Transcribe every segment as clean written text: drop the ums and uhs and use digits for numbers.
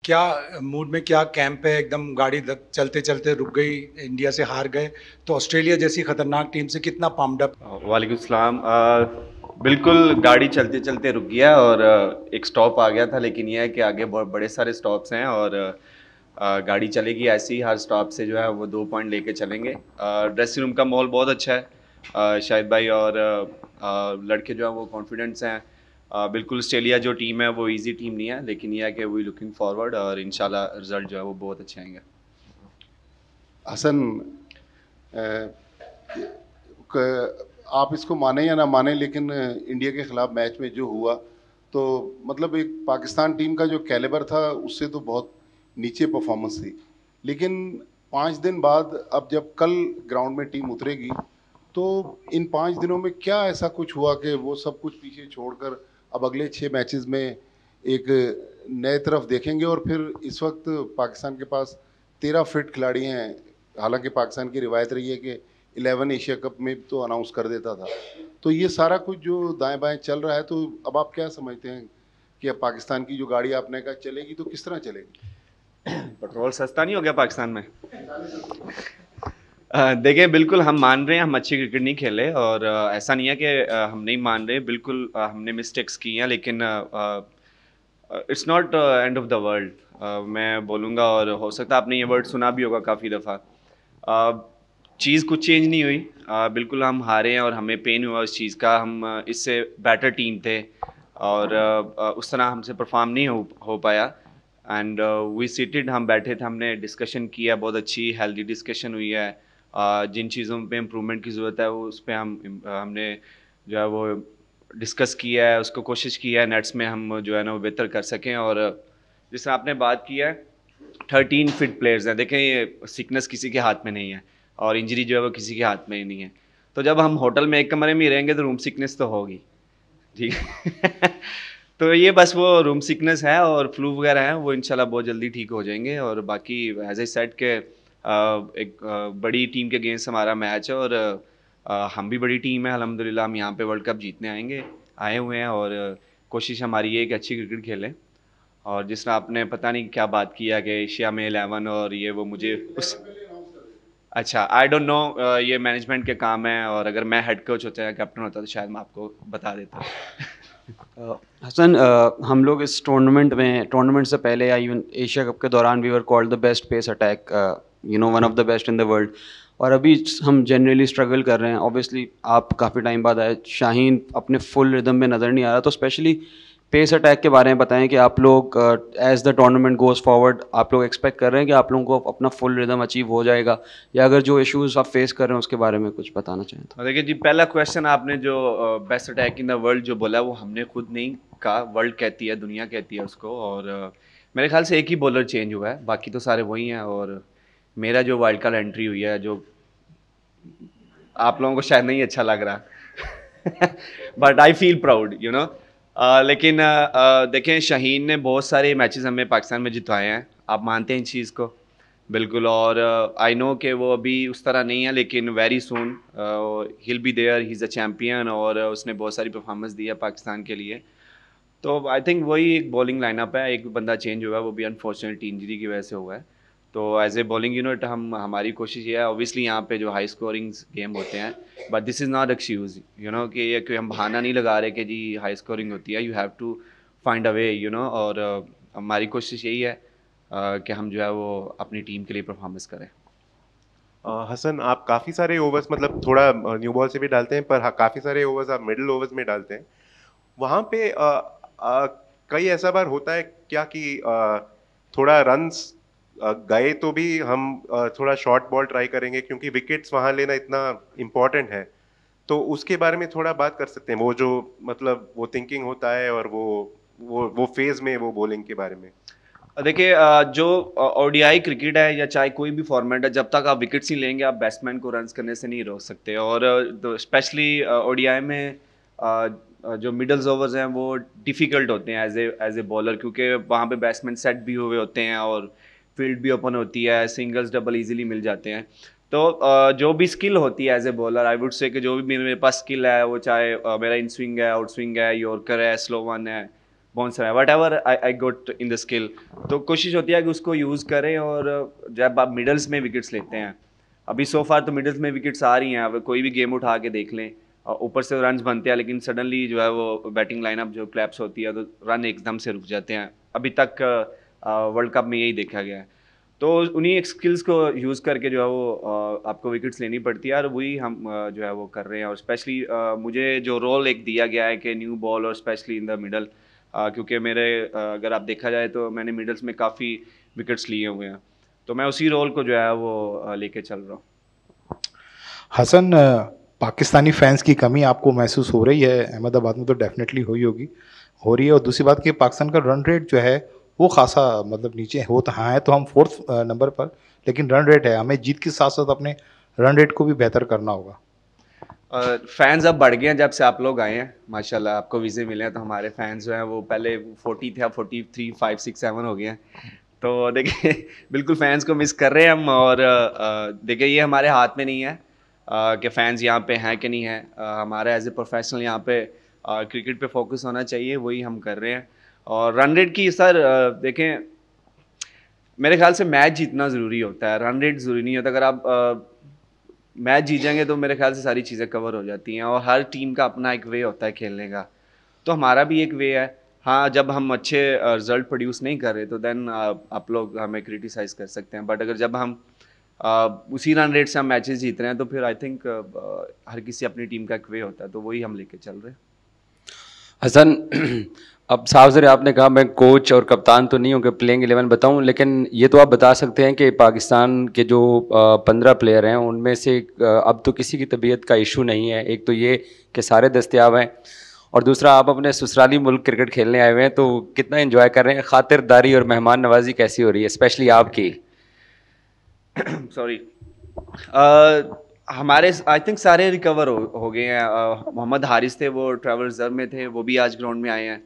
क्या मूड में, क्या कैंप है? एकदम गाड़ी चलते चलते रुक गई, इंडिया से हार गए, तो ऑस्ट्रेलिया जैसी खतरनाक टीम से कितना पम्प्ड अप? वालेकुम सलाम। बिल्कुल गाड़ी चलते चलते रुक गया और एक स्टॉप आ गया था, लेकिन यह है कि आगे बहुत बड़े सारे स्टॉप्स हैं और गाड़ी चलेगी ऐसे ही, हर स्टॉप से जो है वो 2 पॉइंट लेके चलेंगे। ड्रेसिंग रूम का माहौल बहुत अच्छा है। शाहिद भाई और लड़के जो हैं वो कॉन्फिडेंट्स हैं। बिल्कुल ऑस्ट्रेलिया जो टीम है वो इजी टीम नहीं है, लेकिन यह है कि वी लुकिंग फॉरवर्ड और इंशाल्लाह रिजल्ट जो है वो बहुत अच्छे आएंगे। हसन, अ, आप इसको माने या ना माने, लेकिन इंडिया के खिलाफ मैच में जो हुआ, तो मतलब एक पाकिस्तान टीम का जो कैलिबर था उससे तो बहुत नीचे परफॉर्मेंस थी। लेकिन 5 दिन बाद अब जब कल ग्राउंड में टीम उतरेगी, तो इन 5 दिनों में क्या ऐसा कुछ हुआ कि वो सब कुछ पीछे छोड़कर अब अगले 6 मैचेस में एक नए तरफ देखेंगे? और फिर इस वक्त पाकिस्तान के पास 13 फिट खिलाड़ी हैं। हालांकि पाकिस्तान की रिवायत रही है कि 11 एशिया कप में तो अनाउंस कर देता था। तो ये सारा कुछ जो दाएं बाएं चल रहा है, तो अब आप क्या समझते हैं कि अब पाकिस्तान की जो गाड़ी आपने कहा चलेगी तो किस तरह चलेगी? पेट्रोल सस्ता नहीं हो गया पाकिस्तान में? देखिए, बिल्कुल हम मान रहे हैं हम अच्छी क्रिकेट नहीं खेले और ऐसा नहीं है कि हम नहीं मान रहे। बिल्कुल हमने मिस्टेक्स की हैं, लेकिन it's not end of the world, मैं बोलूँगा। और हो सकता है आपने ये वर्ड सुना भी होगा काफ़ी दफ़ा। चीज़ कुछ चेंज नहीं हुई। बिल्कुल हम हारे हैं और हमें पेन हुआ उस चीज़ का। हम इससे बेटर टीम थे और उस तरह हमसे परफॉर्म नहीं हो पाया। एंड वी सीटेड, हम बैठे थे, हमने डिस्कशन किया, बहुत अच्छी हेल्दी डिस्कशन हुई है। जिन चीज़ों पे इम्प्रूवमेंट की ज़रूरत है वो उस पर हमने जो है वो डिस्कस किया है, उसको कोशिश की है नेट्स में हम जो है ना वो बेहतर कर सकें। और जिस तरह आपने बात की है, 13 फिट प्लेयर्स हैं। देखें, ये सिकनेस किसी के हाथ में नहीं है और इंजरी जो है वो किसी के हाथ में ही नहीं है। तो जब हम होटल में एक कमरे में ही रहेंगे तो रूम सिकनेस तो होगी, ठीक है। तो ये बस वो रूम सिकनेस है और फ्लू वगैरह है, वो इंशाल्लाह बहुत जल्दी ठीक हो जाएंगे। और बाकी एज ए सेट के एक बड़ी टीम के अगेंस्ट हमारा मैच है और हम भी बड़ी टीम है अल्हम्दुलिल्लाह। हम यहाँ पे वर्ल्ड कप जीतने आए हुए हैं और कोशिश हमारी ये है कि अच्छी क्रिकेट खेलें। और जिस तरह आपने पता नहीं क्या बात किया कि एशिया में 11 और ये वो, मुझे उस अच्छा, आई डोंट नो, ये मैनेजमेंट के काम है और अगर मैं हेड कोच होता या कैप्टन होता तो शायद मैं आपको बता देता। हसन, हम लोग इस टूर्नामेंट से पहले या इवन एशिया कप के दौरान we were called the best pace attack, one of the best in the world. और अभी हम जनरली स्ट्रगल कर रहे हैं। ऑब्वियसली आप काफ़ी टाइम बाद आए, शाहीन अपने फुल रिदम में नज़र नहीं आ रहा। तो स्पेशली पेस अटैक के बारे में बताएं कि आप लोग as the tournament goes forward आप लोग एक्सपेक्ट कर रहे हैं कि आप लोगों को अपना फुल रिदम अचीव हो जाएगा, या अगर जो इश्यूज़ आप फेस कर रहे हैं उसके बारे में कुछ बताना चाहें तो। और देखिए जी, पहला क्वेश्चन आपने जो best attack in the world जो बोला वो हमने खुद नहीं कहा, वर्ल्ड कहती है, दुनिया कहती है उसको। और मेरे ख्याल से एक ही बॉलर चेंज हुआ है, बाकी तो सारे वही हैं। और मेरा जो वाइल्ड कार्ड एंट्री हुई है, जो आप लोगों को शायद नहीं अच्छा लग रहा, but I feel proud, you know. लेकिन देखें, शाहीन ने बहुत सारे मैचेस हमें पाकिस्तान में जितवाए हैं। आप मानते हैं इस चीज़ को? बिल्कुल। और आई नो कि वो अभी उस तरह नहीं है, लेकिन very soon he'll be there, he is a champion और उसने बहुत सारी परफॉर्मेंस दी है पाकिस्तान के लिए। तो आई थिंक वही एक बॉलिंग लाइनअप है, एक बंदा चेंज हुआ है, वो भी अनफॉर्चुनेटली इंजरी की वजह से हुआ है। तो एज ए बॉलिंग यूनिट हमारी कोशिश ये है, ऑब्वियसली यहाँ पे जो हाई स्कोरिंग गेम होते हैं, but this is not excuse, you know, कि ये कोई हम बहाना नहीं लगा रहे कि जी हाई स्कोरिंग होती है, you have to find a way, you know. और हमारी कोशिश यही है कि हम जो है वो अपनी टीम के लिए परफॉर्मेंस करें। हसन, आप काफ़ी सारे ओवर्स, मतलब थोड़ा न्यू बॉल से भी डालते हैं, पर हाँ, काफ़ी सारे ओवर्स आप मिडिल ओवर्स में डालते हैं। वहाँ पे कई ऐसा बार होता है क्या कि थोड़ा रन्स गए तो भी हम थोड़ा शॉर्ट बॉल ट्राई करेंगे, क्योंकि विकेट्स वहाँ लेना इतना इम्पोर्टेंट है। तो उसके बारे में थोड़ा बात कर सकते हैं, वो जो मतलब वो थिंकिंग होता है और वो फेज में वो बॉलिंग के बारे में। देखिए, जो ओडीआई क्रिकेट है या चाहे कोई भी फॉर्मेट है, जब तक आप विकेट्स नहीं लेंगे आप बैट्समैन को रन्स करने से नहीं रोक सकते। और स्पेशली ओडीआई में जो मिडल्स ओवर्स हैं वो डिफ़िकल्ट होते हैं एज ए बॉलर, क्योंकि वहाँ पे बैट्समैन सेट भी हुए होते हैं और फील्ड भी ओपन होती है, सिंगल्स डबल इजीली मिल जाते हैं। तो जो भी स्किल होती है as a bowler, I would say कि जो भी मेरे पास स्किल है, वो चाहे मेरा इन स्विंग है, आउट स्विंग है, यॉर्कर है, स्लो वन है, बाउंसर है, whatever I got in the skill. तो कोशिश होती है कि उसको यूज़ करें, और जब आप मिडल्स में विकेट्स लेते हैं, अभी सो फार तो मिडल्स में विकेट्स आ रही हैं, अब कोई भी गेम उठा के देख लें, ऊपर से रन्स बनते हैं, लेकिन सडनली जो है वो बैटिंग लाइनअप जो क्लैप्स होती है तो रन एकदम से रुक जाते हैं। अभी तक वर्ल्ड कप में यही देखा गया है। तो उन्हीं स्किल्स को यूज़ करके जो है वो आपको विकेट्स लेनी पड़ती है, और वही हम जो है वो कर रहे हैं। और स्पेशली मुझे जो रोल एक दिया गया है कि न्यू बॉल और स्पेशली इन द मिडल, क्योंकि मेरे अगर आप देखा जाए तो मैंने मिडल्स में काफ़ी विकेट्स लिए हुए हैं, तो मैं उसी रोल को जो है वो लेके चल रहा हूँ। हसन, पाकिस्तानी फैंस की कमी आपको महसूस हो रही है? अहमदाबाद में तो डेफिनेटली हुई होगी, हो रही है। और दूसरी बात कि पाकिस्तान का रन रेट जो है वो खासा मतलब नीचे हो, तो हाँ है तो हम 4th नंबर पर, लेकिन रन रेट है, हमें जीत के साथ साथ अपने रन रेट को भी बेहतर करना होगा। फैंस अब बढ़ गए हैं जब से आप लोग आए हैं, माशाल्लाह आपको वीज़े मिले हैं, तो हमारे फैंस जो हैं वो पहले 40 थे, अब 43, 5, 6, 7 हो गए हैं। तो देखिए बिल्कुल फैंस को मिस कर रहे हैं हम, और देखिए ये हमारे हाथ में नहीं है कि फ़ैन्स यहाँ पे हैं कि नहीं है। हमारा एज ए प्रोफेशनल यहाँ पे क्रिकेट पे फोकस होना चाहिए, वही हम कर रहे हैं। और रन रेट की सर देखें, मेरे ख्याल से मैच जीतना ज़रूरी होता है, रन रेट ज़रूरी नहीं होता। अगर आप मैच जीत जाएंगे तो मेरे ख्याल से सारी चीज़ें कवर हो जाती हैं, और हर टीम का अपना एक वे होता है खेलने का, तो हमारा भी एक वे है। हाँ, जब हम अच्छे रिजल्ट प्रोड्यूस नहीं कर रहे तो देन आप लोग हमें क्रिटिसाइज़ कर सकते हैं, बट अगर जब हम उसी रन रेट से हम मैचेस जीत रहे हैं तो फिर आई थिंक हर किसी अपनी टीम का एक वे होता है, तो वही हम लेके चल रहे हैं। हसन, अब साफ ज़रे आपने कहा मैं कोच और कप्तान तो नहीं हूँ कि प्लेइंग 11 बताऊँ, लेकिन ये तो आप बता सकते हैं कि पाकिस्तान के जो 15 प्लेयर हैं उनमें से अब तो किसी की तबीयत का इशू नहीं है। एक तो ये कि सारे दस्तयाब हैं, और दूसरा आप अपने ससुराली मुल्क क्रिकेट खेलने आए हुए हैं, तो कितना एंजॉय कर रहे हैं? खातिरदारी और मेहमान नवाजी कैसी हो रही है, स्पेशली आपकी? सॉरी, हमारे आई थिंक सारे रिकवर हो गए हैं। मोहम्मद हारिस थे, वो ट्रैवल रिजर्व में थे, वो भी आज ग्राउंड में आए हैं।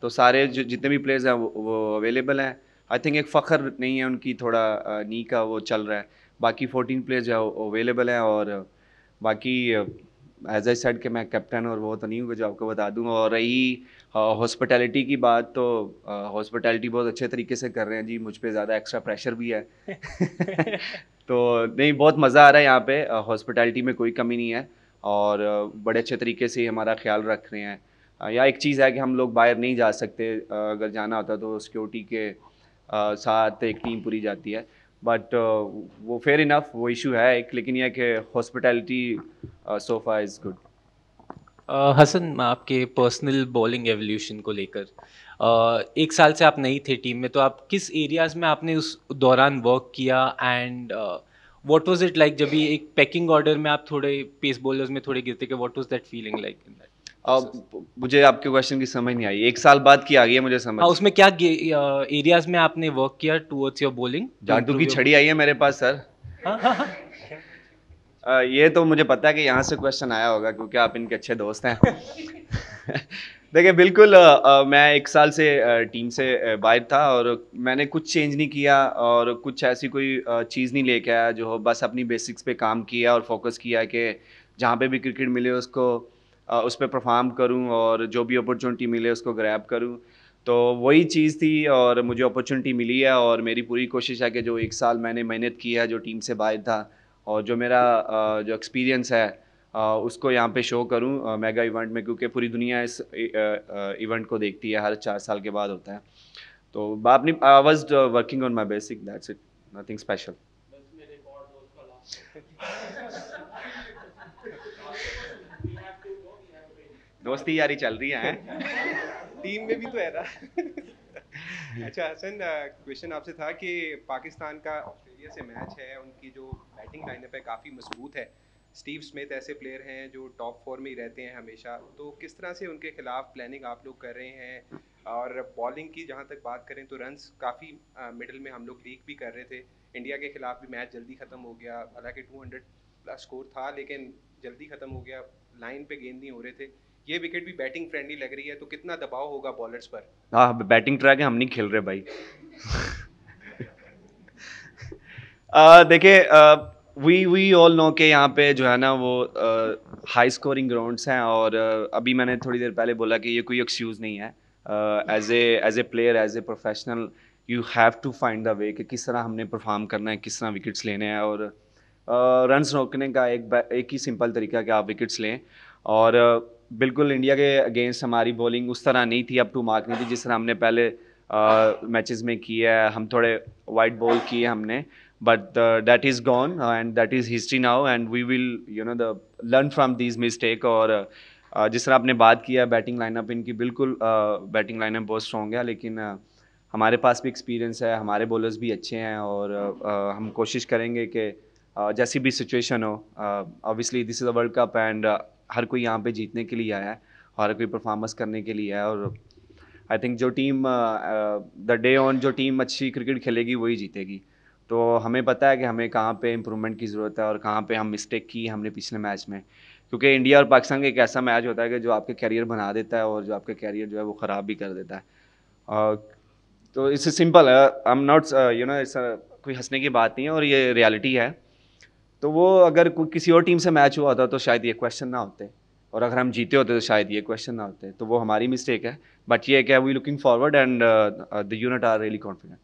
तो सारे जितने भी प्लेयर्स हैं वो अवेलेबल हैं। आई थिंक एक फ़ख्र नहीं है उनकी, थोड़ा नी का वो चल रहा है। बाकी 14 प्लेयर्स जो है अवेलेबल हैं, और बाकी एज आई सेड कि मैं कैप्टन और वो तो नहीं हूँ जो आपको बता दूँ। और रही हॉस्पिटैलिटी की बात, तो हॉस्पिटैलिटी बहुत अच्छे तरीके से कर रहे हैं जी, मुझ पे ज़्यादा एक्स्ट्रा प्रेशर भी है तो नहीं, बहुत मज़ा आ रहा है यहाँ पे, हॉस्पिटैलिटी में कोई कमी नहीं है, और बड़े अच्छे तरीके से हमारा ख्याल रख रहे हैं। या एक चीज़ है कि हम लोग बाहर नहीं जा सकते, अगर जाना होता तो सिक्योरिटी के साथ एक टीम पूरी जाती है, बट वो फेयर इनफ, वो इशू है एक, लेकिन यह कि hospitality so far is good. Hasan, आपके पर्सनल बॉलिंग एवोल्यूशन को लेकर, 1 साल से आप नहीं थे टीम में, तो आप किस एरियाज़ में आपने उस दौरान वर्क किया, and what was it like जब भी एक पैकिंग ऑर्डर में आप थोड़े पेस बॉलर्स में थोड़े गिरते, के what was that feeling like in that? मुझे आपके क्वेश्चन की समझ नहीं आई, 1 साल बाद की आ गई है मुझे समझ। हाँ, उसमें क्या एरियाज़ में आपने वर्क किया टुवर्ड्स योर बॉलिंग? जादू की छड़ी आई है मेरे पास सर। ये तो मुझे पता है कि यहाँ से क्वेश्चन आया होगा, क्योंकि आप इनके अच्छे दोस्त हैं देखिए बिल्कुल, मैं 1 साल से टीम से बाहर था, और मैंने कुछ चेंज नहीं किया, और कुछ ऐसी कोई चीज़ नहीं लेके आया, जो बस अपनी बेसिक्स पे काम किया और फोकस किया कि जहाँ पे भी क्रिकेट मिले उसको उस पर परफॉर्म करूँ, और जो भी अपॉर्चुनिटी मिले उसको ग्रैब करूँ। तो वही चीज़ थी, और मुझे अपॉर्चुनिटी मिली है, और मेरी पूरी कोशिश है कि जो 1 साल मैंने मेहनत की है जो टीम से बाहर था, और जो मेरा जो एक्सपीरियंस है उसको यहाँ पे शो करूँ मेगा इवेंट में, क्योंकि पूरी दुनिया इस इवेंट को देखती है, हर 4 साल के बाद होता है। तो अपनी I was working on my basic, that's it, nothing special. दोस्ती यारी चल रही है टीम में भी तो है ना अच्छा हसन, क्वेश्चन आपसे था कि पाकिस्तान का ऑस्ट्रेलिया से मैच है, उनकी जो बैटिंग लाइनअप है काफ़ी मजबूत है। स्टीव स्मिथ ऐसे प्लेयर हैं जो टॉप 4 में ही रहते हैं हमेशा, तो किस तरह से उनके खिलाफ प्लानिंग आप लोग कर रहे हैं? और बॉलिंग की जहाँ तक बात करें तो रन्स काफ़ी मिडिल में हम लोग लीक भी कर रहे थे। इंडिया के खिलाफ भी मैच जल्दी ख़त्म हो गया, हालांकि 200 प्लस स्कोर था, लेकिन जल्दी ख़त्म हो गया, लाइन पे गेंद नहीं हो रहे थे। ये विकेट भी बैटिंग फ्रेंडली लग रही है, तो कितना दबाव होगा बॉलर्स पर? हाँ, बैटिंग ट्रैक है, हम नहीं खेल रहे भाई देखिए, वी ऑल नो के यहाँ पे जो है ना वो हाई स्कोरिंग ग्राउंड्स हैं, और अभी मैंने थोड़ी देर पहले बोला कि ये कोई एक्सक्यूज़ नहीं है। As a player, as a professional, you have to find the way कि किस तरह हमने परफॉर्म करना है, किस तरह विकेट्स लेने हैं। और रन्स रोकने का एक ही सिंपल तरीका कि आप विकेट्स लें। और बिल्कुल इंडिया के अगेंस्ट हमारी बॉलिंग उस तरह नहीं थी, अप टू मार्क नहीं थी जिस तरह हमने पहले मैचेस में किया है। हम थोड़े वाइड बॉल किए हमने, but that is gone and that is history now and we will learn from these mistake. और जिस तरह आपने बात किया बैटिंग लाइनअप इनकी, बिल्कुल बैटिंग लाइनअप बहुत स्ट्रॉन्ग है, लेकिन हमारे पास भी एक्सपीरियंस है, हमारे बॉलर्स भी अच्छे हैं और हम कोशिश करेंगे कि जैसी भी सिचुएशन हो, obviously this is a world cup and हर कोई यहाँ पे जीतने के लिए आया है, हर कोई परफॉर्मेंस करने के लिए आया है। और आई थिंक जो टीम द डे ऑन जो टीम अच्छी क्रिकेट खेलेगी वही जीतेगी। तो हमें पता है कि हमें कहाँ पे इम्प्रूवमेंट की ज़रूरत है और कहाँ पे हम मिस्टेक की हमने पिछले मैच में, क्योंकि इंडिया और पाकिस्तान का एक ऐसा मैच होता है कि जो आपके कैरियर बना देता है और जो आपका कैरियर जो है वो ख़राब भी कर देता है। तो इससे सिंपल है, आई एम नॉट कोई हंसने की बात नहीं है और ये रियलिटी है। तो वो अगर किसी और टीम से मैच हुआ होता तो शायद ये क्वेश्चन ना होते, और अगर हम जीते होते तो शायद ये क्वेश्चन ना होते। तो वो हमारी मिस्टेक है, बट ये क्या we looking forward and the unit are really confident.